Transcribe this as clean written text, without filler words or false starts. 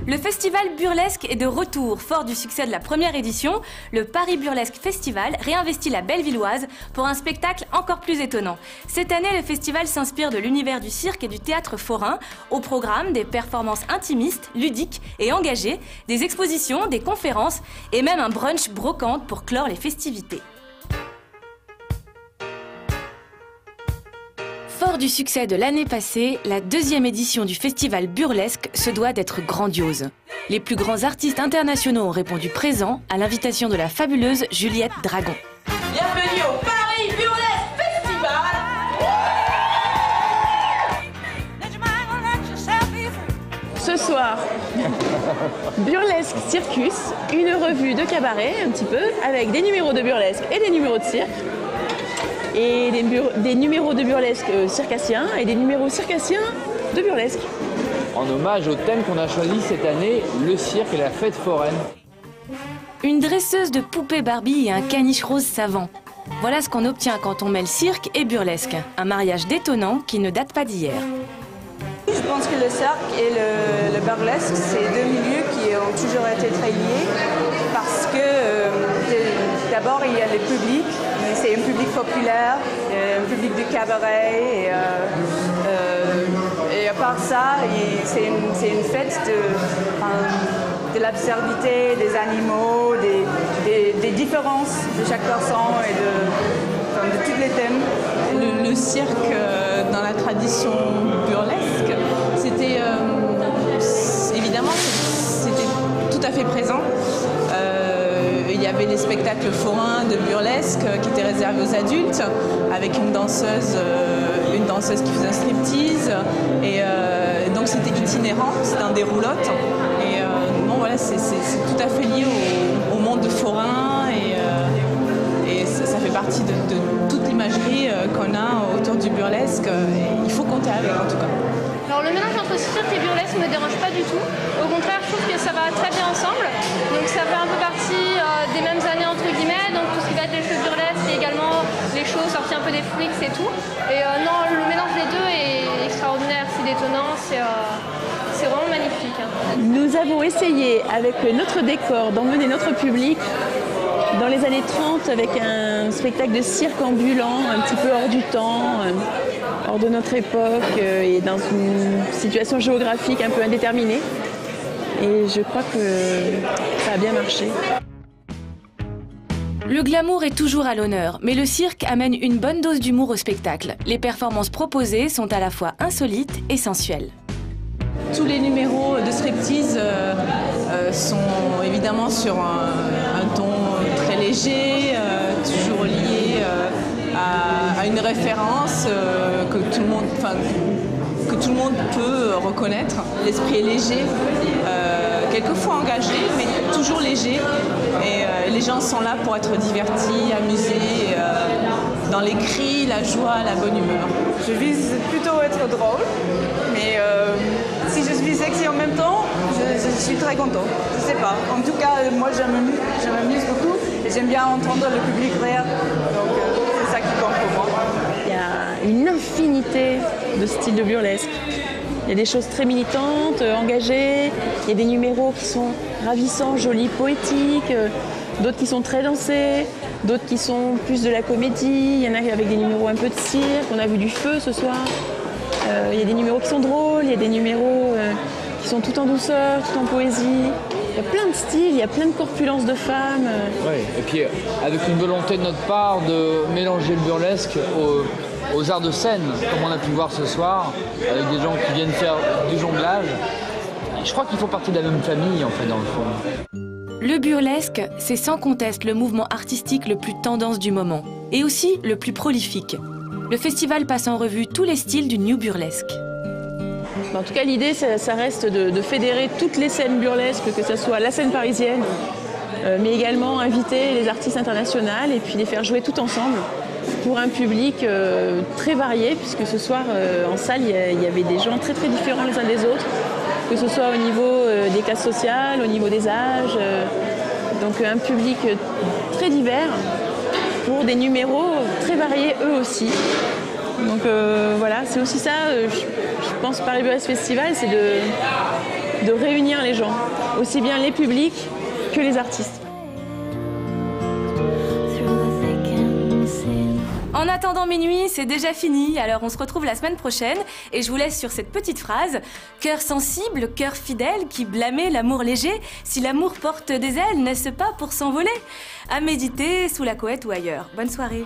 Le festival burlesque est de retour. Fort du succès de la première édition, le Paris Burlesque Festival réinvestit la Bellevilloise pour un spectacle encore plus étonnant. Cette année, le festival s'inspire de l'univers du cirque et du théâtre forain. Au programme, des performances intimistes, ludiques et engagées, des expositions, des conférences et même un brunch brocante pour clore les festivités. Fort du succès de l'année passée, la deuxième édition du festival burlesque se doit d'être grandiose. Les plus grands artistes internationaux ont répondu présent à l'invitation de la fabuleuse Juliette Dragon. Bienvenue au Paris Burlesque Festival. Ce soir, Burlesque Circus, une revue de cabaret un petit peu, avec des numéros de burlesque et des numéros de cirque. Et des numéros de burlesque circassiens et des numéros circassiens de burlesque. En hommage au thème qu'on a choisi cette année, le cirque et la fête foraine. Une dresseuse de poupées Barbie et un caniche rose savant. Voilà ce qu'on obtient quand on mêle cirque et burlesque. Un mariage détonnant qui ne date pas d'hier. Je pense que le cirque et le burlesque, c'est deux milieux qui ont toujours été très liés parce que d'abord il y a le public, c'est un public populaire, un public de cabaret et à part ça, c'est une fête de l'absurdité des animaux, des différences de chaque personne et de tous les thèmes. Le cirque dans la tradition burlesque, c'était évidemment c'était tout à fait présent. Il y avait les spectacles forains de burlesque qui étaient réservés aux adultes, avec une danseuse qui faisait un striptease, et donc c'était itinérant, c'était un des roulottes. Et bon, voilà, c'est tout à fait lié au monde forain, et ça fait partie de toute l'imagerie qu'on a autour du burlesque. Il faut compter avec, en tout cas. Alors le mélange entre cirque et burlesque ne me dérange pas du tout. Au contraire, je trouve que ça va très bien ensemble. Donc ça fait un peu partie des mêmes années entre guillemets. Donc tout ce qui va être les shows burlesques et également les shows sortis un peu des freaks et tout. Et non, le mélange des deux est extraordinaire, c'est détonnant, c'est vraiment magnifique. Nous avons essayé avec notre décor d'emmener notre public dans les années 30 avec un spectacle de cirque ambulant, un petit peu hors du temps, hors de notre époque et dans une situation géographique un peu indéterminée. Et je crois que ça a bien marché. Le glamour est toujours à l'honneur, mais le cirque amène une bonne dose d'humour au spectacle. Les performances proposées sont à la fois insolites et sensuelles. Tous les numéros de striptease sont évidemment sur un ton très léger, toujours lié à une référence que tout le monde peut reconnaître. L'esprit est léger, quelquefois engagé, mais toujours léger. Et les gens sont là pour être divertis, amusés, dans les cris, la joie, la bonne humeur. Je vise plutôt être drôle, mais si je suis sexy en même temps, je suis très contente. Je sais pas. En tout cas, moi, je m'amuse beaucoup et j'aime bien entendre le public rire. Donc, c'est ça qui compte pour moi. Il y a une infinité de styles de burlesque. Il y a des choses très militantes, engagées. Il y a des numéros qui sont ravissants, jolis, poétiques. D'autres qui sont très dansés. D'autres qui sont plus de la comédie. Il y en a avec des numéros un peu de cirque. On a vu du feu ce soir. Il y a des numéros qui sont drôles, il y a des numéros qui sont tout en douceur, tout en poésie. Il y a plein de styles, il y a plein de corpulences de femmes. Oui, et puis avec une volonté de notre part de mélanger le burlesque aux arts de scène, comme on a pu voir ce soir, avec des gens qui viennent faire du jonglage. Et je crois qu'ils font partie de la même famille, en fait, dans le fond. Le burlesque, c'est sans conteste le mouvement artistique le plus tendance du moment, et aussi le plus prolifique. Le festival passe en revue tous les styles du New Burlesque. En tout cas, l'idée, ça reste de fédérer toutes les scènes burlesques, que ce soit la scène parisienne, mais également inviter les artistes internationaux et puis les faire jouer tout ensemble pour un public très varié, puisque ce soir, en salle, il y avait des gens très très différents les uns des autres, que ce soit au niveau des classes sociales, au niveau des âges, donc un public très divers, pour des numéros très variés eux aussi. Donc voilà, c'est aussi ça, je pense, Paris Burlesque Festival, c'est de réunir les gens, aussi bien les publics que les artistes. En attendant minuit, c'est déjà fini, alors on se retrouve la semaine prochaine et je vous laisse sur cette petite phrase. Cœur sensible, cœur fidèle, qui blâmait l'amour léger, si l'amour porte des ailes, n'est-ce pas pour s'envoler? À méditer sous la couette ou ailleurs. Bonne soirée.